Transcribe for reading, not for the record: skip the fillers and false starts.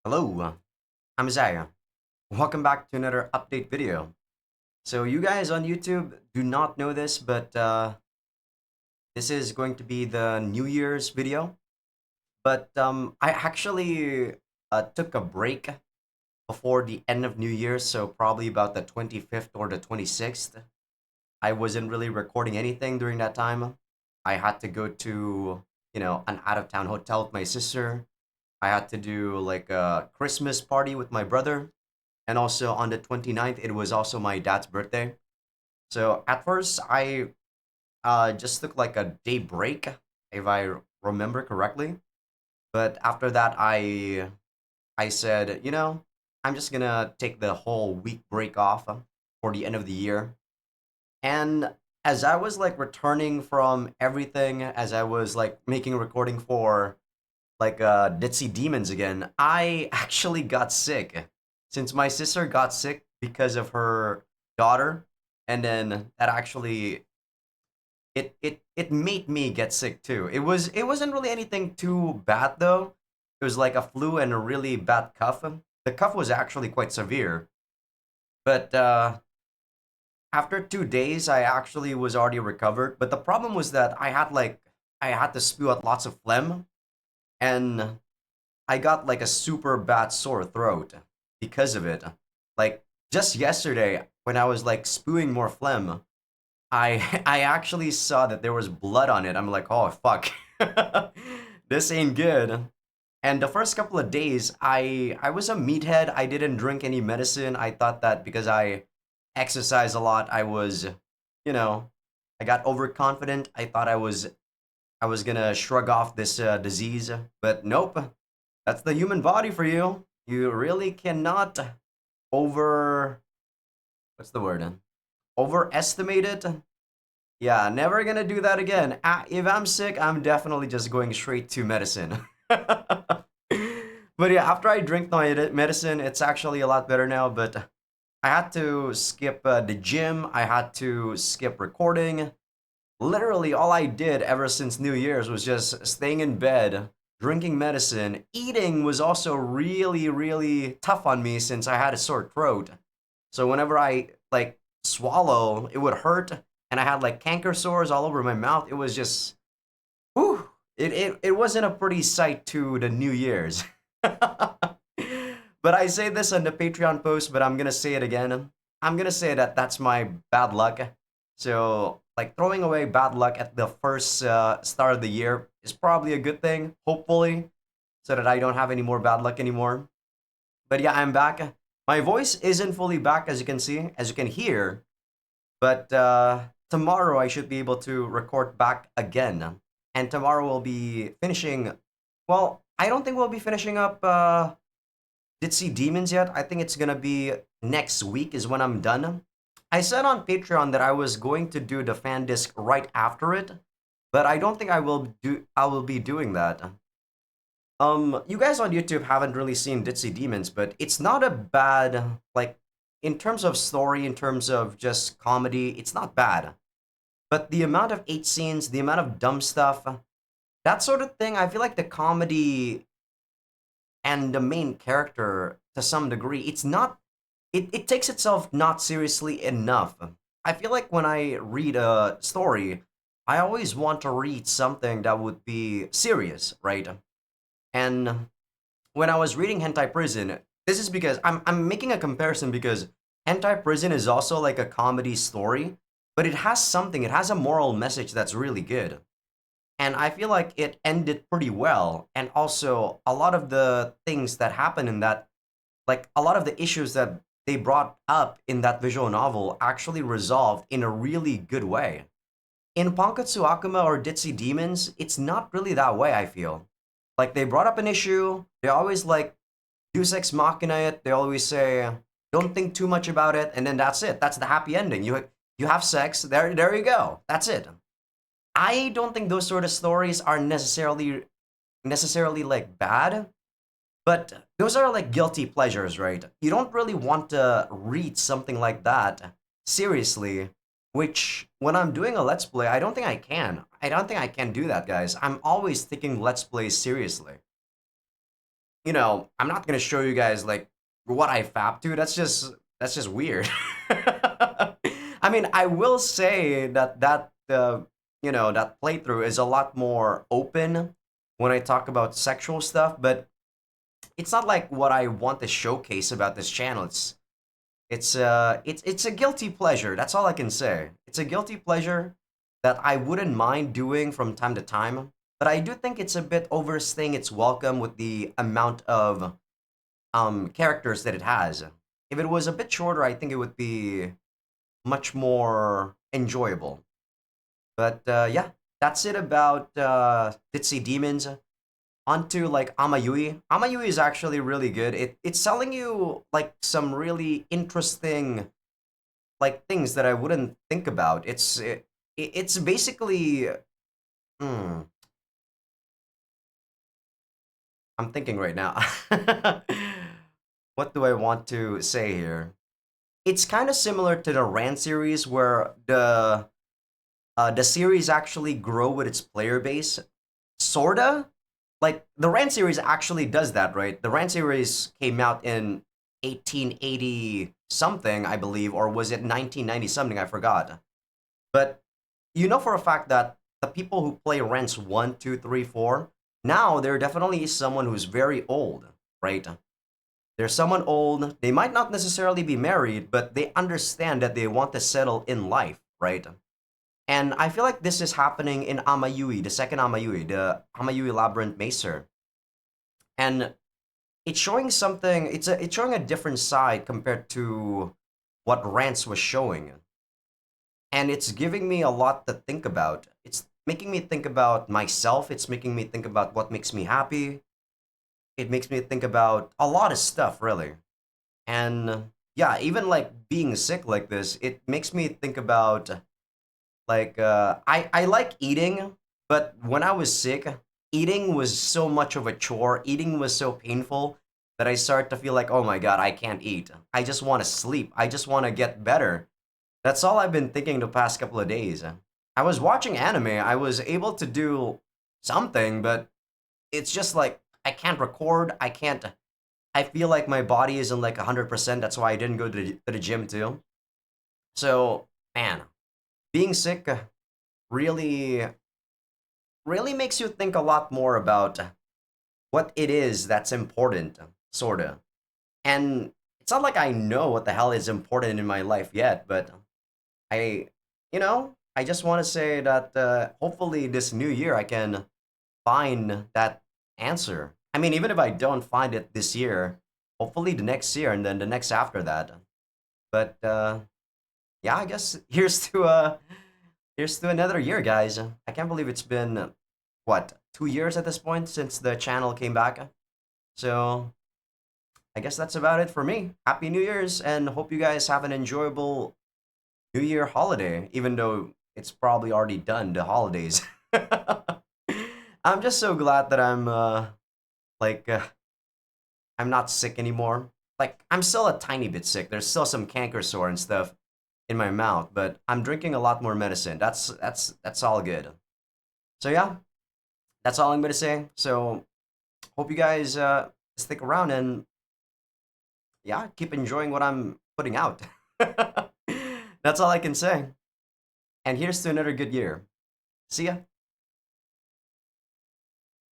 Hello, I'm Azai. Welcome back to another update video. So you guys on YouTube do not know this, but this is going to be the New Year's video. But I actually took a break before the end of New Year's, so probably about the 25th or the 26th. I wasn't really recording anything during that time. I had to go to, an out-of-town hotel with my sister. I had to do like a Christmas party with my brother. And also on the 29th, it was also my dad's birthday. So at first, I just took like a day break, if I remember correctly. But after that, I said, I'm just gonna take the whole week break off for the end of the year. And as I was like returning from everything, as I was like making a recording for like Ditzy Demons again, I actually got sick. Since my sister got sick because of her daughter, and then that actually it made me get sick too. It wasn't really anything too bad though. It was like a flu and a really bad cough. The cough was actually quite severe, but after 2 days, I actually was already recovered. But the problem was that I had to spew out lots of phlegm, and I got like a super bad sore throat because of it. Like just yesterday, when I was like spewing more phlegm, I actually saw that there was blood on it. I'm like, oh fuck, this ain't good. And the first couple of days, I was a meathead. I didn't drink any medicine. I thought that because I exercise a lot, you know, I got overconfident. I thought I was gonna shrug off this disease, but nope. That's the human body for you. You really cannot over what's the word? Overestimate it. Yeah, never gonna do that again. If I'm sick, I'm definitely just going straight to medicine. But yeah, after I drink my medicine, it's actually a lot better now. But I had to skip the gym. I had to skip recording. Literally, all I did ever since New Year's was just staying in bed, drinking medicine. Eating was also really, really tough on me since I had a sore throat. So whenever I like swallow, it would hurt, and I had like canker sores all over my mouth. It was just, whew, it wasn't a pretty sight to the New Year's. But I say this on the Patreon post, but I'm gonna say it again. I'm gonna say that that's my bad luck. So, like throwing away bad luck at the first start of the year is probably a good thing, hopefully, so that I don't have any more bad luck anymore. But yeah, I'm back. My voice isn't fully back, as you can see, as you can hear, but tomorrow I should be able to record back again. And tomorrow we'll be finishing. Well, I don't think we'll be finishing up Did See Demons yet. I think it's gonna be next week is when I'm done. I said on Patreon that I was going to do the fan disc right after it, but I don't think I will be doing that. You guys on YouTube haven't really seen Ditzy Demons, but it's not a bad like in terms of story, in terms of just comedy, it's not bad. But the amount of eight scenes, the amount of dumb stuff, that sort of thing, I feel like the comedy and the main character to some degree, it takes itself not seriously enough. I feel like when I read a story, I always want to read something that would be serious, right? And when I was reading Hentai Prison, this is because I'm making a comparison because Hentai Prison is also like a comedy story, but it has something, it has a moral message that's really good. And I feel like it ended pretty well. And also, a lot of the things that happen in that, like a lot of the issues that they brought up in that visual novel actually resolved in a really good way. In Pankatsu Akuma or Ditzy Demons, it's not really that way, I feel. Like they brought up an issue, they always like Deus Ex Machina it, they always say, don't think too much about it, and then that's it. That's the happy ending. You have sex, there you go. That's it. I don't think those sort of stories are necessarily like bad, but those are like guilty pleasures, right? You don't really want to read something like that seriously, which when I'm doing a let's play, I don't think I can. I don't think I can do that, guys. I'm always taking let's plays seriously. I'm not gonna show you guys like what I fap to. That's just weird. I mean, I will say that playthrough is a lot more open when I talk about sexual stuff, but it's not like what I want to showcase about this channel. It's a guilty pleasure. That's all I can say. It's a guilty pleasure that I wouldn't mind doing from time to time, but I do think it's a bit overstaying its welcome with the amount of characters that it has. If it was a bit shorter, I think it would be much more enjoyable. But yeah, that's it about Ditzy Demons. Onto like Amayui. Amayui is actually really good. It's telling you like some really interesting like things that I wouldn't think about. It's basically hmm, I'm thinking right now. What do I want to say here? It's kind of similar to the Rant series where the series actually grow with its player base. Sorta. Like the Rant series actually does that, right? The Rant series came out in 1880 something, I believe, or was it 1990 something? I forgot. But you know for a fact that the people who play Rents 1, 2, 3, 4, now there definitely is someone who's very old, right? There's someone old. They might not necessarily be married, but they understand that they want to settle in life, right? And I feel like this is happening in Amayui, the second Amayui, the Amayui Labyrinth Macer. And it's showing something, it's showing a different side compared to what Rance was showing. And it's giving me a lot to think about. It's making me think about myself, it's making me think about what makes me happy. It makes me think about a lot of stuff, really. And yeah, even like being sick like this, it makes me think about like I like eating, but when I was sick, eating was so much of a chore. Eating was so painful that I start to feel like, oh my god, I can't eat. I just want to sleep. I just want to get better. That's all I've been thinking the past couple of days. I was watching anime. I was able to do something, but it's just like I can't record. I can't. I feel like my body isn't like 100%. That's why I didn't go to the gym too. So, man, being sick really really makes you think a lot more about what it is that's important, sorta. And it's not like I know what the hell is important in my life yet, but I, I just want to say that hopefully this new year I can find that answer. I mean, even if I don't find it this year, hopefully the next year and then the next after that. But yeah, I guess here's to another year, guys. I can't believe it's been what 2 years at this point since the channel came back. So I guess that's about it for me. Happy New Year's and hope you guys have an enjoyable New Year holiday, even though it's probably already done the holidays. I'm just so glad that like I'm not sick anymore. Like I'm still a tiny bit sick. There's still some canker sore and stuff in my mouth, but I'm drinking a lot more medicine. That's all good. So yeah, that's all I'm gonna say. So hope you guys stick around and yeah, keep enjoying what I'm putting out. That's all I can say. And here's to another good year. See ya.